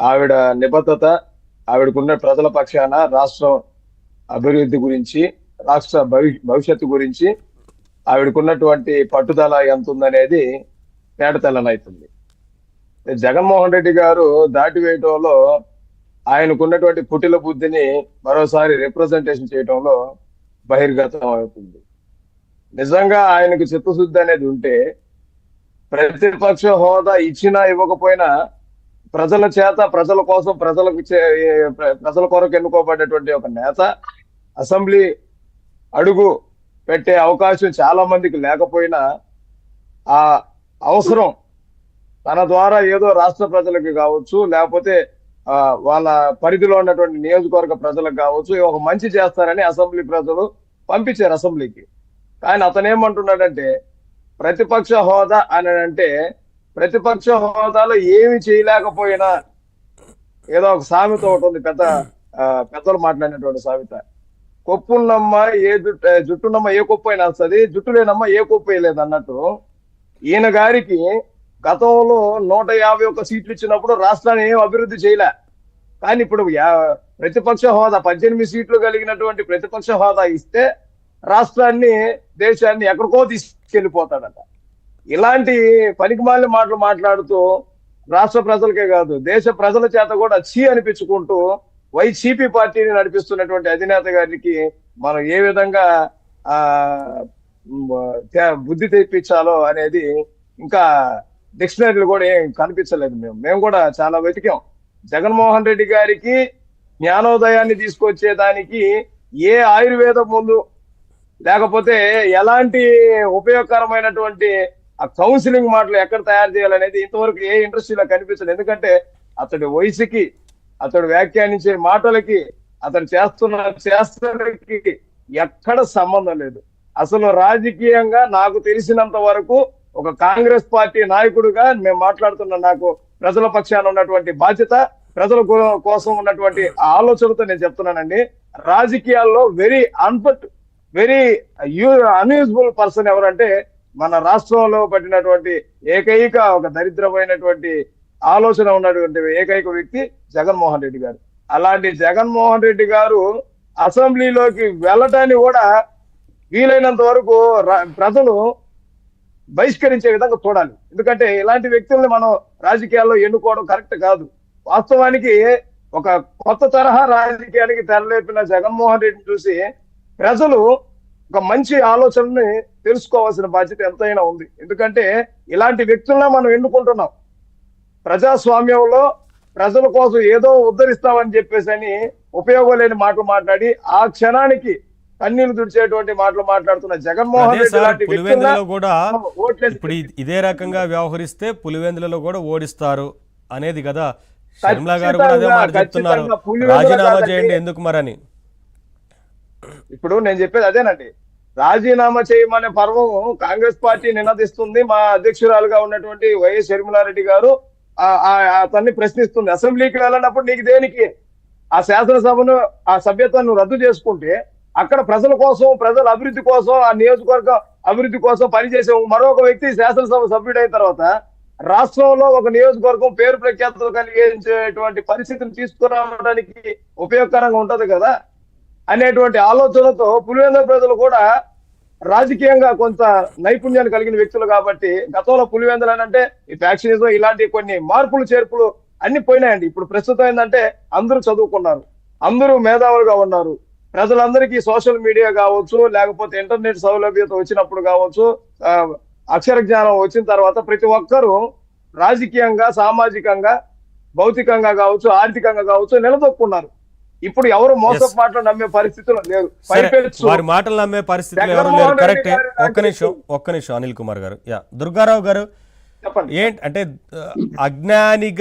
ఆవిడ నిబద్ధత, ఆవిడకున్న ప్రజల పక్షాన రాష్ట్రం అభివృద్ధి గురించి, రాష్ట్ర భవిష్యత్తు గురించి ఆవిడకున్నటువంటి పట్టుదల ఎంత ఉందనేది తేటతెల్లనవుతుంది. జగన్మోహన్ రెడ్డి గారు దాటివేయటంలో ఆయనకున్నటువంటి కుటిల బుద్ధిని మరోసారి రిప్రజెంటేషన్ చేయటంలో బహిర్గతం అవుతుంది. నిజంగా ఆయనకు చిత్తశుద్ధి అనేది ఉంటే ప్రతిపక్ష హోదా ఇచ్చినా ఇవ్వకపోయినా ప్రజల చేత, ప్రజల కోసం, ప్రజల కొరకు ఎన్నుకోబడేటువంటి ఒక నేత అసెంబ్లీ అడుగు పెట్టే అవకాశం చాలా మందికి లేకపోయినా ఆ అవసరం తన ద్వారా ఏదో రాష్ట్ర ప్రజలకు కావచ్చు, లేకపోతే వాళ్ళ పరిధిలో ఉన్నటువంటి నియోజకవర్గ ప్రజలకు కావచ్చు ఒక మంచి చేస్తారని అసెంబ్లీ ప్రజలు పంపించారు అసెంబ్లీకి. కానీ అతనేమంటున్నాడంటే ప్రతిపక్ష హోదా అని అంటే ప్రతిపక్ష హోదాలో ఏమి చేయలేకపోయినా, ఏదో ఒక సామెత ఒకటి ఉంది, పెద్దలు మాట్లాడినటువంటి సామెత, కొప్పున్నమ్మ జుట్టున్నమ్మ ఏ కొప్పు అయినా వస్తుంది, జుట్టు లేనమ్మ ఏ కొప్పు వేయలేదు అన్నట్టు. ఈయన గారికి గతంలో 151 సీట్లు ఇచ్చినప్పుడు రాష్ట్రాన్ని ఏం అభివృద్ధి చేయలే. కానీ ఇప్పుడు ప్రతిపక్ష హోదా 18 సీట్లు కలిగినటువంటి ప్రతిపక్ష హోదా ఇస్తే రాష్ట్రాన్ని, దేశాన్ని ఎక్కడికో తీసుకెళ్లిపోతాడట. ఇలాంటి పనికిమాలిన మాటలు మాట్లాడుతూ రాష్ట్ర ప్రజలకే కాదు దేశ ప్రజల చేత కూడా చీ అనిపించుకుంటూ వైసీపీ పార్టీని నడిపిస్తున్నటువంటి అధినేత గారికి మనం ఏ విధంగా బుద్ధి తెప్పించాలో అనేది ఇంకా డిక్షనరీలు కూడా ఏం కనిపించలేదు. మేము కూడా చాలా వెతికాం. జగన్మోహన్ రెడ్డి గారికి జ్ఞానోదయాన్ని తీసుకొచ్చేదానికి ఏ ఆయుర్వేదం ముందు, లేకపోతే ఎలాంటి ఉపయోగకరమైనటువంటి ఆ కౌన్సిలింగ్ మాటలు ఎక్కడ తయారు చేయాలనేది ఇంతవరకు ఏ ఇండస్ట్రీలో కనిపించదు. ఎందుకంటే అతడి వయసుకి, అతడు వ్యాఖ్యానించే మాటలకి, అతడు చేస్తున్నకి ఎక్కడ సంబంధం లేదు. అసలు రాజకీయంగా నాకు తెలిసినంత వరకు ఒక కాంగ్రెస్ పార్టీ నాయకుడిగా మేము మాట్లాడుతున్న, నాకు ప్రజల పక్షాన ఉన్నటువంటి బాధ్యత, ప్రజల కోసం ఉన్నటువంటి ఆలోచనతో నేను చెప్తున్నానండి. రాజకీయాల్లో వెరీ అన్యూజబుల్ పర్సన్ ఎవరంటే మన రాష్ట్రంలో పట్టినటువంటి ఏకైక ఒక దరిద్రమైనటువంటి ఆలోచన ఉన్నటువంటి ఏకైక వ్యక్తి జగన్మోహన్ రెడ్డి గారు. అలాంటి జగన్మోహన్ రెడ్డి గారు అసెంబ్లీలోకి వెళ్ళటాన్ని కూడా వీలైనంత వరకు ప్రజలు బహిష్కరించే విధంగా చూడాలి. ఎందుకంటే ఇలాంటి వ్యక్తుల్ని మనం రాజకీయాల్లో ఎన్నుకోవడం కరెక్ట్ కాదు. వాస్తవానికి ఒక కొత్త తరహా రాజకీయానికి తెరలేపిన జగన్మోహన్ రెడ్డిని చూసి ప్రజలు ఒక మంచి ఆలోచనని తెలుసుకోవాల్సిన బాధ్యత ఎంతైనా ఉంది. ఎందుకంటే ఇలాంటి వ్యక్తులను మనం ఎన్నుకుంటున్నాం. ప్రజాస్వామ్యంలో ప్రజల కోసం ఏదో ఉద్ధరిస్తామని చెప్పేసి అని ఉపయోగం లేని మాటలు మాట్లాడి ఆ క్షణానికి కన్నీళ్లు తుడిచేటువంటి మాటలు మాట్లాడుతున్న జగన్మోహన్ రెడ్డి లాంటి పులివెందులలో కూడా ఇప్పుడు ఇదే రకంగా వ్యవహరిస్తే పులివెందులలో కూడా ఓడిస్తారు అనేది కదా. షర్మిలా గారు కూడా అదే మాట చెప్తున్నారు, రాజీనామా చేయండి ఎందుకు మరని. ఇప్పుడు నేను చెప్పేది అదేనండి, రాజీనామా చేయమనే పర్వం కాంగ్రెస్ పార్టీ నినదిస్తుంది. మా అధ్యక్షురాలుగా ఉన్నటువంటి వైఎస్ షర్మిలారెడ్డి గారు అతన్ని ప్రశ్నిస్తుంది. అసెంబ్లీకి వెళ్ళినప్పుడు నీకు దేనికి, ఆ శాసనసభను, ఆ సభ్యత్వాన్ని రద్దు చేసుకుంటే అక్కడ ప్రజల కోసం, ప్రజల అభివృద్ధి కోసం, ఆ నియోజకవర్గ అభివృద్ధి కోసం పనిచేసే మరొక వ్యక్తి శాసనసభ సభ్యుడైన తర్వాత రాష్ట్రంలో ఒక నియోజకవర్గం పేరు ప్రఖ్యాతులు కలిగించేటువంటి పరిస్థితిని తీసుకురావడానికి ఉపయోగకరంగా ఉంటది కదా అనేటువంటి ఆలోచనతో పులివెందుల ప్రజలు కూడా రాజకీయంగా కొంత నైపుణ్యాన్ని కలిగిన వ్యక్తులు కాబట్టి గతంలో పులివెందులు అంటే ఈ ఫ్యాక్షనిజం ఇలాంటి కొన్ని మార్పులు చేర్పులు అన్ని పోయినాయండి. ఇప్పుడు ప్రస్తుతం ఏంటంటే అందరూ చదువుకున్నారు, అందరూ మేధావులుగా ఉన్నారు. ప్రజలందరికీ సోషల్ మీడియా కావచ్చు, లేకపోతే ఇంటర్నెట్ సౌలభ్యత వచ్చినప్పుడు కావచ్చు, అక్షర జ్ఞానం వచ్చిన తర్వాత ప్రతి ఒక్కరూ రాజకీయంగా, సామాజికంగా, భౌతికంగా కావచ్చు, ఆర్థికంగా కావచ్చు నిలదొక్కున్నారు. ఇప్పుడు ఎవరు మోసపు మాటలు నమ్మే పరిస్థితులు లేరు. వారి మాటలు నమ్మే పరిస్థితులు ఎవరు లేరు. కరెక్టే. ఒక్క నిమిషం అనిల్ కుమార్ గారు. దుర్గారావు గారు, చెప్పండి. ఏంటి అంటే అజ్ఞానిగా